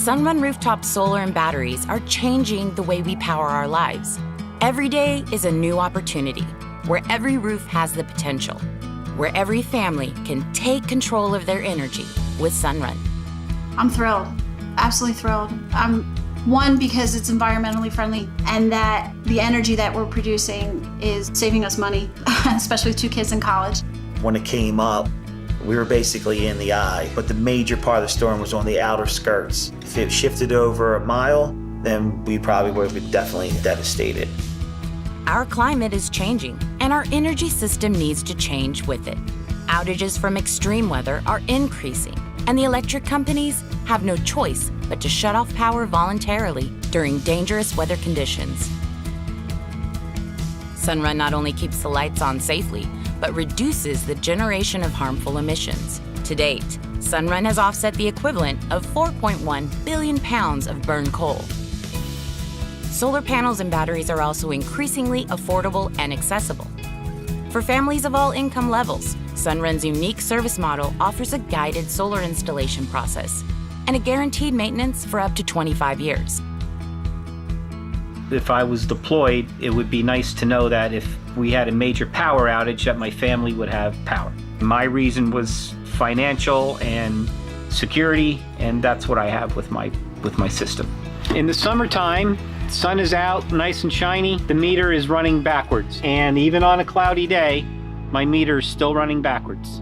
Sunrun rooftop solar and batteries are changing the way we power our lives. Every day is a new opportunity, where every roof has the potential, where every family can take control of their energy with Sunrun. I'm thrilled, absolutely thrilled. One, because it's environmentally friendly and that the energy that we're producing is saving us money, especially with 2 kids in college. When it came up, we were basically in the eye, but the major part of the storm was on the outer skirts. If it shifted over a mile, then we probably would have been definitely devastated. Our climate is changing, and our energy system needs to change with it. Outages from extreme weather are increasing, and the electric companies have no choice but to shut off power voluntarily during dangerous weather conditions. Sunrun not only keeps the lights on safely, but reduces the generation of harmful emissions. To date, Sunrun has offset the equivalent of 4.1 billion pounds of burned coal. Solar panels and batteries are also increasingly affordable and accessible. For families of all income levels, Sunrun's unique service model offers a guided solar installation process and a guaranteed maintenance for up to 25 years. If I was deployed, it would be nice to know that if we had a major power outage, that my family would have power. My reason was financial and security, and that's what I have with my system. In the summertime, the sun is out, nice and shiny, the meter is running backwards. And even on a cloudy day, my meter is still running backwards.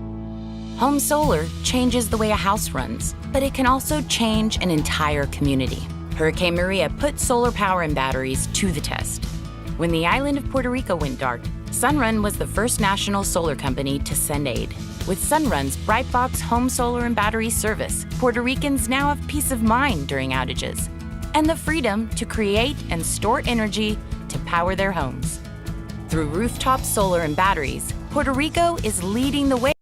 Home solar changes the way a house runs, but it can also change an entire community. Hurricane Maria put solar power and batteries to the test. When the island of Puerto Rico went dark, Sunrun was the first national solar company to send aid. With Sunrun's Brightbox home solar and battery service, Puerto Ricans now have peace of mind during outages and the freedom to create and store energy to power their homes. Through rooftop solar and batteries, Puerto Rico is leading the way